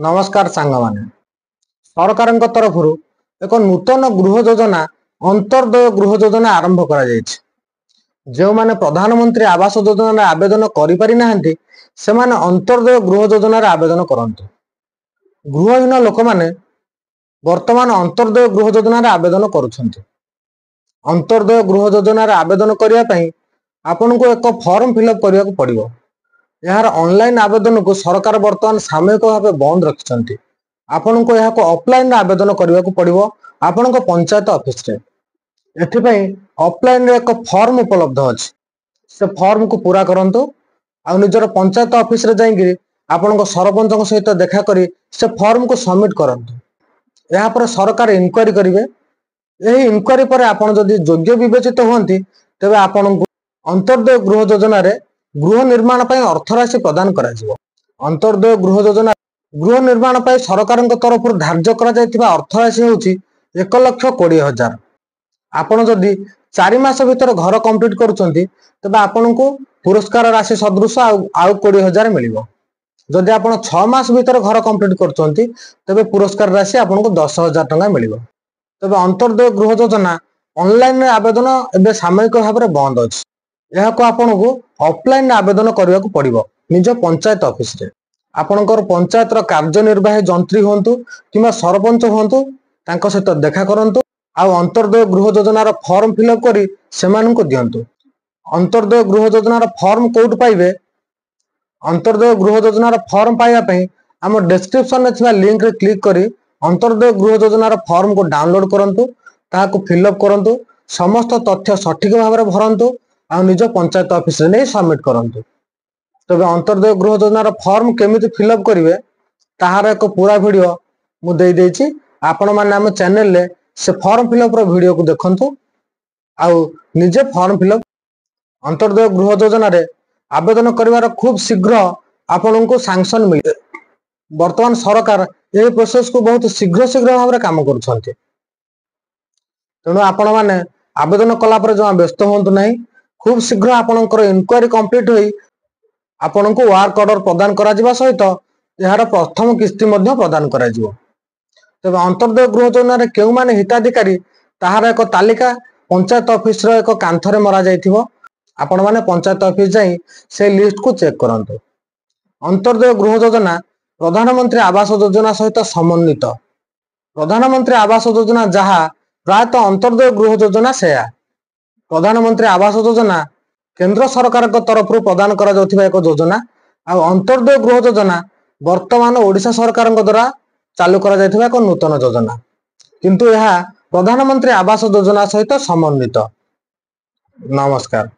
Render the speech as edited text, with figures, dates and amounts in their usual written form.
नमस्कार सांग माने सरकार तरफ एक नूतन गृह योजना अंतर्दय गृह योजना आरंभ कर जो माने प्रधानमंत्री आवास योजना आवेदन करें अंतर्दय गृह योजना आवेदन करते गृहहीन लोक मैंने वर्तमान अंतर्दय गृह योजना आवेदन करुछंती। अंतर्दय गृह योजना आवेदन करने आपन को एक फॉर्म फिलअप करने को पड़ो। यार ऑनलाइन आवेदन को सरकार वर्तमान सामयिक भाव बंद रखिंट। आपण को यहाँ ऑफलाइन आवेदन करने को पड़ो आपण को पंचायत ऑफिस रे। एथिपाई ऑफलाइन रे एक फॉर्म उपलब्ध अच्छे से फॉर्म को पूरा करंतु आ निजर पंचायत ऑफिस रे जाइए आपण को सरपंच सहित देखा करी से फॉर्म को सबमिट करंतु। यहाँ पर सरकार इनक्वारी करेंगे। यही इनक्वारी पर आपण जदि योग्य विवेचित होती तेबे आपण को अंतर्दय गृह योजना रे गृह निर्माण पर अर्थराशि प्रदान करा जिवो। अंतर्दय गृह योजना गृह निर्माण पर सरकार तरफ धार्य करा अर्थराशि होची 1,20,000। आपण जदि 4 मास भीतर घर कंप्लीट करुचंती तबे आपण को पुरस्कार राशि सदृश आउ 20,000 मिलिबो। जदि आपण 6 मास भीतर घर कंप्लीट करुचंती तबे पुरस्कार राशि आपण को 10,000 टंका मिलिबो। तबे अंतर्दय गृह योजना ऑनलाइन आवेदन एबे सामयिक भाव में बंद अछि। यह को आपण को ऑफलाइन आवेदन करने को पड़ो निज पंचायत ऑफिस रे। आपणकर पंचायत कार्यनिर्वाही जंत्री होंतु किंबा सरपंच होंतु तांको सहित देखा करंतु आउ अंतर्दय गृह योजनार फॉर्म फिलअप करी सेमानंको दियंतु। अंतर्दय गृह योजनार फॉर्म कोड पाइबे। अंतर्दय गृह योजनार फॉर्म पाइबा पई आम डिस्क्रिप्शन में थिबा लिंक रे क्लिक करी अंतर्दय गृह योजनार फॉर्म को डाउनलोड करंतु ताहाको फिलअप करंतु समस्त तथ्य सठिक भाव में भरंतु आ निज पंचायत ऑफिस रे नहीं सबमिट करंतु। तबे अंतर्दय गृह योजनार फॉर्म केमिति फिलअप करिवे ताहार एक पूरा वीडियो मु देई देछि। आपण माने हम चैनल ले से फॉर्म फिलअप रो वीडियो को देखंतु आउ निजे फॉर्म फिलअप अंतर्दय गृह योजना रे आवेदन करिवार खूब शीघ्र आपण को सैंक्शन मिले। वर्तमान सरकार ये प्रोसेस को बहुत शीघ्र शीघ्र भाव में काम करुछंती। तेणु आपण माने आवेदन कला पर जो व्यस्त होंतु नहीं। खूब शीघ्र आपणकर इनक्वारी कंप्लीट होई आपण को वर्क ऑर्डर प्रदान करा जिबा सहित यार प्रथम किस्ती मध्य प्रदान करा जिवो। तबे अंतर्दय गृह योजना रे केउ माने हिताधिकारी ताहार एक तालिका पंचायत ऑफिस रो एक कांथरे मरा जाइथिबो। आपण माने पंचायत ऑफिस जाई से लिस्ट को चेक करंतु। अंतर्दय गृह योजना प्रधानमंत्री आवास योजना सहित समन्वित। प्रधानमंत्री आवास योजना जहा प्रायतः अंतर्दय गृह योजना सेया। प्रधानमंत्री आवास योजना केंद्र सरकार तरफ प्रदान करा जाउथिबा एक योजना आ अंतर्दय गृह योजना वर्तमान ओडिशा सरकार द्वारा चालू करा जाइथिबा एक नूतन योजना किंतु यह प्रधानमंत्री आवास योजना सहित समन्वित। नमस्कार।